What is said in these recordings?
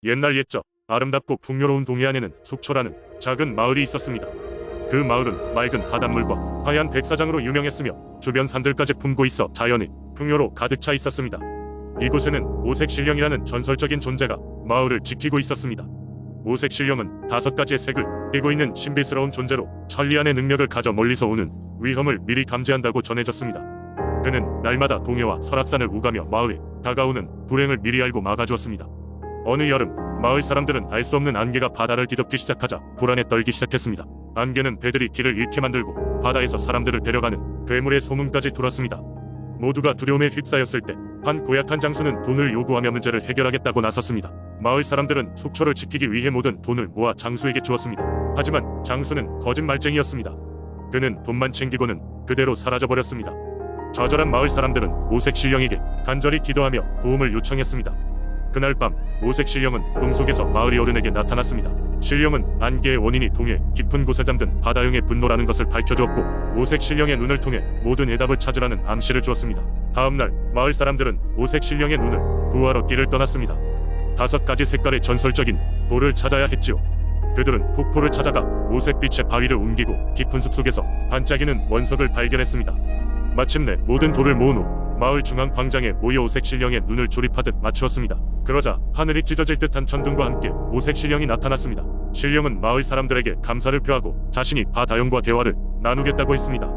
옛날 옛적 아름답고 풍요로운 동해안에는 속초라는 작은 마을이 있었습니다. 그 마을은 맑은 바닷물과 하얀 백사장으로 유명했으며 주변 산들까지 품고 있어 자연의 풍요로 가득 차 있었습니다. 이곳에는 오색신령이라는 전설적인 존재가 마을을 지키고 있었습니다. 오색신령은 5가지의 색을 띠고 있는 신비스러운 존재로 천리안의 능력을 가져 멀리서 오는 위험을 미리 감지한다고 전해졌습니다. 그는 날마다 동해와 설악산을 우가며 마을에 다가오는 불행을 미리 알고 막아주었습니다. 어느 여름 마을 사람들은 알 수 없는 안개가 바다를 뒤덮기 시작하자 불안에 떨기 시작했습니다. 안개는 배들이 길을 잃게 만들고 바다에서 사람들을 데려가는 괴물의 소문까지 들었습니다. 모두가 두려움에 휩싸였을 때 한 고약한 장수는 돈을 요구하며 문제를 해결하겠다고 나섰습니다. 마을 사람들은 속초를 지키기 위해 모든 돈을 모아 장수에게 주었습니다. 하지만 장수는 거짓말쟁이였습니다. 그는 돈만 챙기고는 그대로 사라져버렸습니다. 좌절한 마을 사람들은 오색신령에게 간절히 기도하며 도움을 요청했습니다. 그날 밤 오색신령은 꿈속에서 마을의 어른에게 나타났습니다. 신령은 안개의 원인이 동해 깊은 곳에 잠든 바다용의 분노라는 것을 밝혀주었고 오색신령의 눈을 통해 모든 해답을 찾으라는 암시를 주었습니다. 다음날 마을 사람들은 오색신령의 눈을 구하러 길을 떠났습니다. 5가지 색깔의 전설적인 돌을 찾아야 했지요. 그들은 폭포를 찾아가 오색빛의 바위를 옮기고 깊은 숲속에서 반짝이는 원석을 발견했습니다. 마침내 모든 돌을 모은 후 마을 중앙 광장에 모여 오색신령의 눈을 조립하듯 맞추었습니다. 그러자 하늘이 찢어질 듯한 천둥과 함께 오색신령이 나타났습니다. 신령은 마을 사람들에게 감사를 표하고 자신이 바다용과 대화를 나누겠다고 했습니다.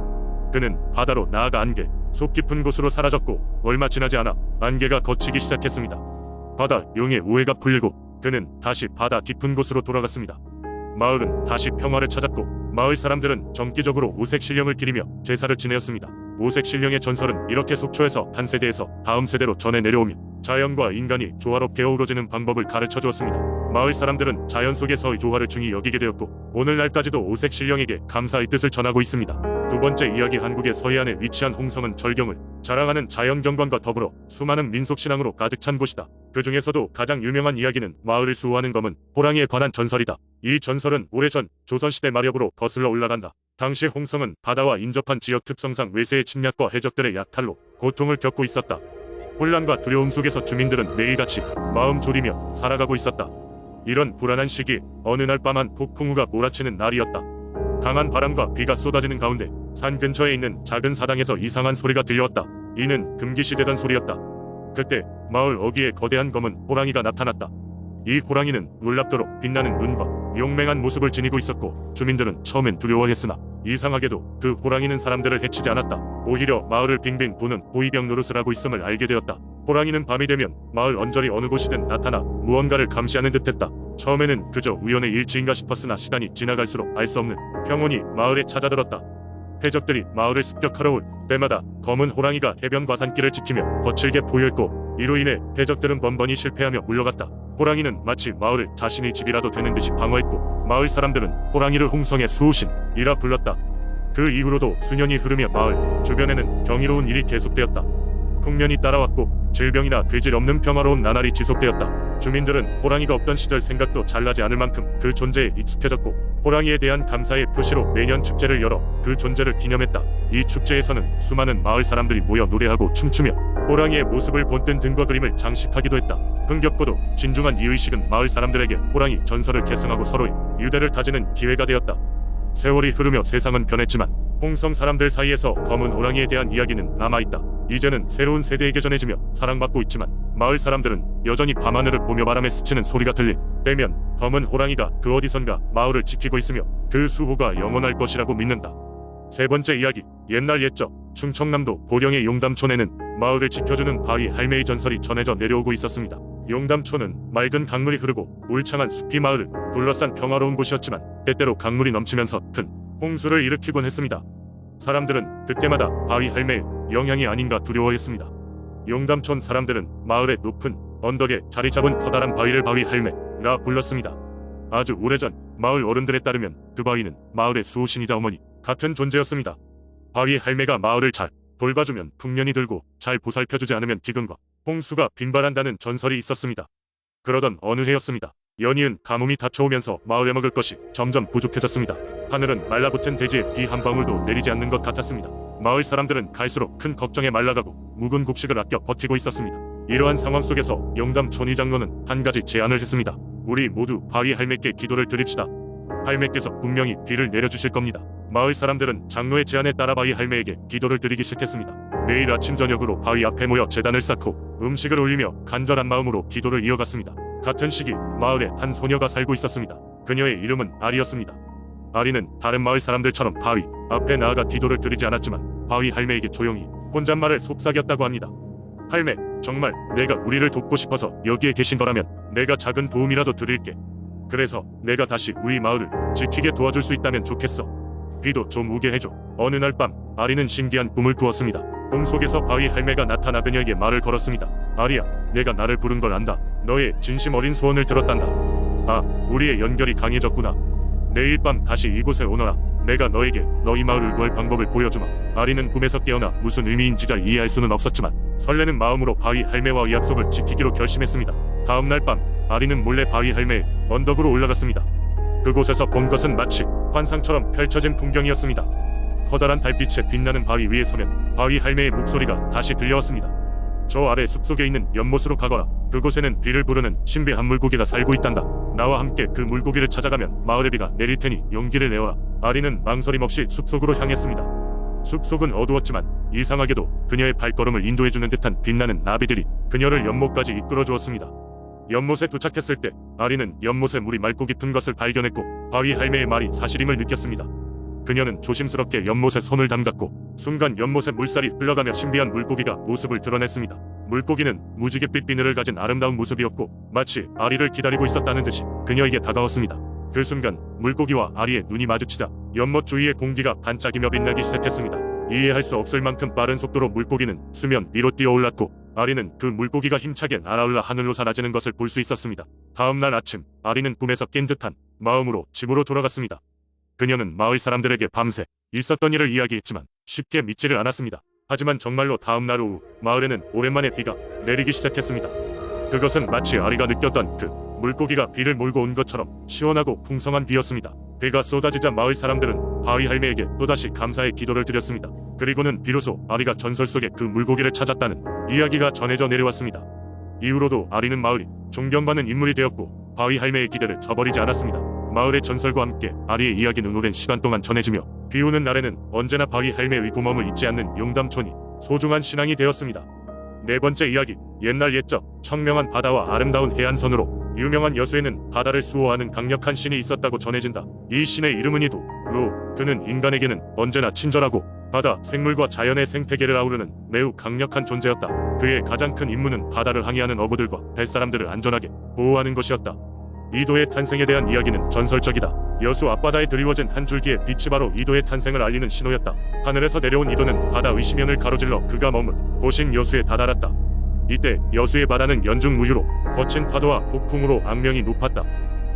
그는 바다로 나아가 안개, 속 깊은 곳으로 사라졌고 얼마 지나지 않아 안개가 걷히기 시작했습니다. 바다 용의 오해가 풀리고 그는 다시 바다 깊은 곳으로 돌아갔습니다. 마을은 다시 평화를 찾았고 마을 사람들은 정기적으로 오색신령을 기리며 제사를 지내었습니다. 오색신령의 전설은 이렇게 속초에서 한 세대에서 다음 세대로 전해 내려오며 자연과 인간이 조화롭게 어우러지는 방법을 가르쳐 주었습니다. 마을 사람들은 자연 속에서의 조화를 중히 여기게 되었고 오늘날까지도 오색신령에게 감사의 뜻을 전하고 있습니다. 두 번째 이야기, 한국의 서해안에 위치한 홍성은 절경을 자랑하는 자연경관과 더불어 수많은 민속신앙으로 가득 찬 곳이다. 그 중에서도 가장 유명한 이야기는 마을을 수호하는 검은 호랑이에 관한 전설이다. 이 전설은 오래전 조선시대 마렵으로 거슬러 올라간다. 당시 홍성은 바다와 인접한 지역 특성상 외세의 침략과 해적들의 약탈로 고통을 겪고 있었다. 혼란과 두려움 속에서 주민들은 매일같이 마음 졸이며 살아가고 있었다. 이런 불안한 시기에 어느 날 밤 한 폭풍우가 몰아치는 날이었다. 강한 바람과 비가 쏟아지는 가운데 산 근처에 있는 작은 사당에서 이상한 소리가 들려왔다. 이는 금기시되던 소리였다. 그때 마을 어귀에 거대한 검은 호랑이가 나타났다. 이 호랑이는 놀랍도록 빛나는 눈과 용맹한 모습을 지니고 있었고 주민들은 처음엔 두려워했으나 이상하게도 그 호랑이는 사람들을 해치지 않았다. 오히려 마을을 빙빙 도는 호위병 노릇을 하고 있음을 알게 되었다. 호랑이는 밤이 되면 마을 언저리 어느 곳이든 나타나 무언가를 감시하는 듯했다. 처음에는 그저 우연의 일치인가 싶었으나 시간이 지나갈수록 알 수 없는 평온이 마을에 찾아들었다. 해적들이 마을을 습격하러 올 때마다 검은 호랑이가 해변 과산길을 지키며 거칠게 보였고 이로 인해 해적들은 번번이 실패하며 물러갔다. 호랑이는 마치 마을을 자신의 집이라도 되는 듯이 방어했고 마을 사람들은 호랑이를 홍성의 수호신이라 불렀다. 그 이후로도 수년이 흐르며 마을 주변에는 경이로운 일이 계속되었다. 풍년이 따라왔고 질병이나 괴질 없는 평화로운 나날이 지속되었다. 주민들은 호랑이가 없던 시절 생각도 잘 나지 않을 만큼 그 존재에 익숙해졌고 호랑이에 대한 감사의 표시로 매년 축제를 열어 그 존재를 기념했다. 이 축제에서는 수많은 마을 사람들이 모여 노래하고 춤추며 호랑이의 모습을 본뜬 등과 그림을 장식하기도 했다. 흥겹고도 진중한 이 의식은 마을 사람들에게 호랑이 전설을 계승하고 서로의 유대를 다지는 기회가 되었다. 세월이 흐르며 세상은 변했지만 홍성 사람들 사이에서 검은 호랑이에 대한 이야기는 남아있다. 이제는 새로운 세대에게 전해지며 사랑받고 있지만 마을 사람들은 여전히 밤하늘을 보며 바람에 스치는 소리가 들릴 때면 검은 호랑이가 그 어디선가 마을을 지키고 있으며 그 수호가 영원할 것이라고 믿는다. 세 번째 이야기, 옛날 옛적 충청남도 보령의 용담촌에는 마을을 지켜주는 바위 할매의 전설이 전해져 내려오고 있었습니다. 용담촌은 맑은 강물이 흐르고 울창한 숲이 마을을 둘러싼 평화로운 곳이었지만 때때로 강물이 넘치면서 큰 홍수를 일으키곤 했습니다. 사람들은 그때마다 바위 할매의 영향이 아닌가 두려워했습니다. 용담촌 사람들은 마을의 높은 언덕에 자리 잡은 커다란 바위를 바위 할매라 불렀습니다. 아주 오래전 마을 어른들에 따르면 그 바위는 마을의 수호신이자 어머니 같은 존재였습니다. 바위 할매가 마을을 잘 돌봐주면 풍년이 들고 잘 보살펴주지 않으면 기근과 홍수가 빈발한다는 전설이 있었습니다. 그러던 어느 해였습니다. 연이은 가뭄이 닥쳐오면서 마을에 먹을 것이 점점 부족해졌습니다. 하늘은 말라붙은 대지에 비 한 방울도 내리지 않는 것 같았습니다. 마을 사람들은 갈수록 큰 걱정에 말라가고 묵은 곡식을 아껴 버티고 있었습니다. 이러한 상황 속에서 영담촌이 장로는 한 가지 제안을 했습니다. 우리 모두 바위 할매께 기도를 드립시다. 할매께서 분명히 비를 내려주실 겁니다. 마을 사람들은 장로의 제안에 따라 바위 할매에게 기도를 드리기 시작했습니다. 매일 아침 저녁으로 바위 앞에 모여 제단을 쌓고 음식을 올리며 간절한 마음으로 기도를 이어갔습니다. 같은 시기 마을에 한 소녀가 살고 있었습니다. 그녀의 이름은 아리였습니다. 아리는 다른 마을 사람들처럼 바위 앞에 나아가 기도를 드리지 않았지만 바위 할매에게 조용히 혼잣말을 속삭였다고 합니다. 할매, 정말 내가 우리를 돕고 싶어서 여기에 계신 거라면 내가 작은 도움이라도 드릴게. 그래서 내가 다시 우리 마을을 지키게 도와줄 수 있다면 좋겠어. 비도 좀 오게 해줘. 어느 날 밤 아리는 신기한 꿈을 꾸었습니다. 꿈속에서 바위 할매가 나타나 그녀에게 말을 걸었습니다. 아리야, 내가 나를 부른 걸 안다. 너의 진심 어린 소원을 들었단다. 아, 우리의 연결이 강해졌구나. 내일 밤 다시 이곳에 오너라. 내가 너에게 너희 마을을 구할 방법을 보여주마. 아리는 꿈에서 깨어나 무슨 의미인지 잘 이해할 수는 없었지만 설레는 마음으로 바위 할매와 약속을 지키기로 결심했습니다. 다음 날 밤 아리는 몰래 바위 할매의 언덕으로 올라갔습니다. 그곳에서 본 것은 마치 환상처럼 펼쳐진 풍경이었습니다. 커다란 달빛에 빛나는 바위 위에 서면 바위 할매의 목소리가 다시 들려왔습니다. 저 아래 숲속에 있는 연못으로 가거라. 그곳에는 비를 부르는 신비한 물고기가 살고 있단다. 나와 함께 그 물고기를 찾아가면 마을에 비가 내릴 테니 용기를 내어라. 아리는 망설임 없이 숲속으로 향했습니다. 숲속은 어두웠지만 이상하게도 그녀의 발걸음을 인도해주는 듯한 빛나는 나비들이 그녀를 연못까지 이끌어 주었습니다. 연못에 도착했을 때 아리는 연못에 물이 맑고 깊은 것을 발견했고 바위 할매의 말이 사실임을 느꼈습니다. 그녀는 조심스럽게 연못에 손을 담갔고 순간 연못에 물살이 흘러가며 신비한 물고기가 모습을 드러냈습니다. 물고기는 무지갯빛 비늘을 가진 아름다운 모습이었고 마치 아리를 기다리고 있었다는 듯이 그녀에게 다가왔습니다. 그 순간 물고기와 아리의 눈이 마주치자 연못 주위의 공기가 반짝이며 빛나기 시작했습니다. 이해할 수 없을 만큼 빠른 속도로 물고기는 수면 위로 뛰어올랐고 아리는 그 물고기가 힘차게 날아올라 하늘로 사라지는 것을 볼 수 있었습니다. 다음 날 아침 아리는 꿈에서 깬 듯한 마음으로 집으로 돌아갔습니다. 그녀는 마을 사람들에게 밤새 있었던 일을 이야기했지만 쉽게 믿지를 않았습니다. 하지만 정말로 다음 날 오후 마을에는 오랜만에 비가 내리기 시작했습니다. 그것은 마치 아리가 느꼈던 그 물고기가 비를 몰고 온 것처럼 시원하고 풍성한 비였습니다. 비가 쏟아지자 마을 사람들은 바위 할매에게 또다시 감사의 기도를 드렸습니다. 그리고는 비로소 아리가 전설 속의 그 물고기를 찾았다는 이야기가 전해져 내려왔습니다. 이후로도 아리는 마을이 존경받는 인물이 되었고 바위 할매의 기대를 저버리지 않았습니다. 마을의 전설과 함께 아리의 이야기는 오랜 시간 동안 전해지며 비오는 날에는 언제나 바위 할매의 고마움을 잊지 않는 용담촌이 소중한 신앙이 되었습니다. 네 번째 이야기, 옛날 옛적 청명한 바다와 아름다운 해안선으로 유명한 여수에는 바다를 수호하는 강력한 신이 있었다고 전해진다. 이 신의 이름은 이도. 그는 인간에게는 언제나 친절하고 바다, 생물과 자연의 생태계를 아우르는 매우 강력한 존재였다. 그의 가장 큰 임무는 바다를 항해하는 어부들과 뱃사람들을 안전하게 보호하는 것이었다. 이도의 탄생에 대한 이야기는 전설적이다. 여수 앞바다에 드리워진 한 줄기의 빛이 바로 이도의 탄생을 알리는 신호였다. 하늘에서 내려온 이도는 바다 의심연을 가로질러 그가 머문 곳인 여수에 다다랐다. 이때 여수의 바다는 연중무휴로 거친 파도와 폭풍으로 악명이 높았다.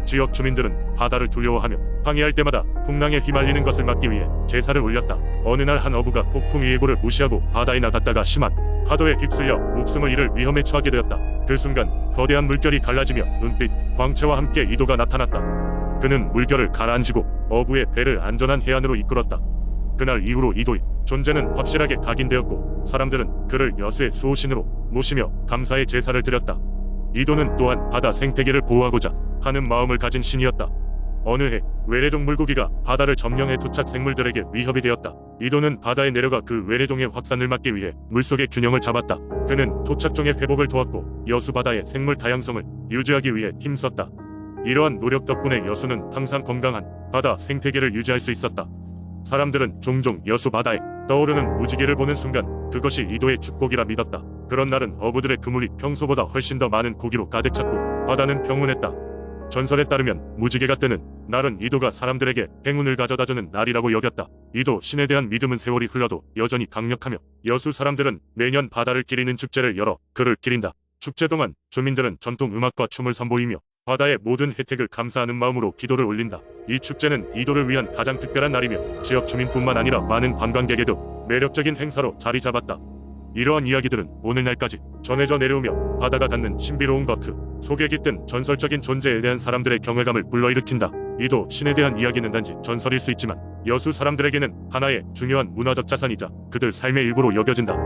지역 주민들은 바다를 두려워하며 항해할 때마다 풍랑에 휘말리는 것을 막기 위해 제사를 올렸다. 어느 날 한 어부가 폭풍 예고를 무시하고 바다에 나갔다가 심한 파도에 휩쓸려 목숨을 잃을 위험에 처하게 되었다. 그 순간 거대한 물결이 갈라지며 눈빛, 광채와 함께 이도가 나타났다. 그는 물결을 가라앉히고 어부의 배를 안전한 해안으로 이끌었다. 그날 이후로 이도의 존재는 확실하게 각인되었고 사람들은 그를 여수의 수호신으로 모시며 감사의 제사를 드렸다. 이도는 또한 바다 생태계를 보호하고자 하는 마음을 가진 신이었다. 어느 해 외래종 물고기가 바다를 점령해 토착 생물들에게 위협이 되었다. 이도는 바다에 내려가 그 외래종의 확산을 막기 위해 물속의 균형을 잡았다. 그는 토착종의 회복을 도왔고 여수 바다의 생물 다양성을 유지하기 위해 힘썼다. 이러한 노력 덕분에 여수는 항상 건강한 바다 생태계를 유지할 수 있었다. 사람들은 종종 여수 바다에 떠오르는 무지개를 보는 순간 그것이 이도의 축복이라 믿었다. 그런 날은 어부들의 그물이 평소보다 훨씬 더 많은 고기로 가득 찼고 바다는 평온했다. 전설에 따르면 무지개가 뜨는 날은 이도가 사람들에게 행운을 가져다주는 날이라고 여겼다. 이도 신에 대한 믿음은 세월이 흘러도 여전히 강력하며 여수 사람들은 매년 바다를 기리는 축제를 열어 그를 기린다. 축제 동안 주민들은 전통 음악과 춤을 선보이며 바다의 모든 혜택을 감사하는 마음으로 기도를 올린다. 이 축제는 이도를 위한 가장 특별한 날이며 지역 주민뿐만 아니라 많은 관광객에도 매력적인 행사로 자리 잡았다. 이러한 이야기들은 오늘날까지 전해져 내려오며 바다가 갖는 신비로움과 그 속에 깃든 전설적인 존재에 대한 사람들의 경외감을 불러일으킨다. 이도 신에 대한 이야기는 단지 전설일 수 있지만 여수 사람들에게는 하나의 중요한 문화적 자산이자 그들 삶의 일부로 여겨진다.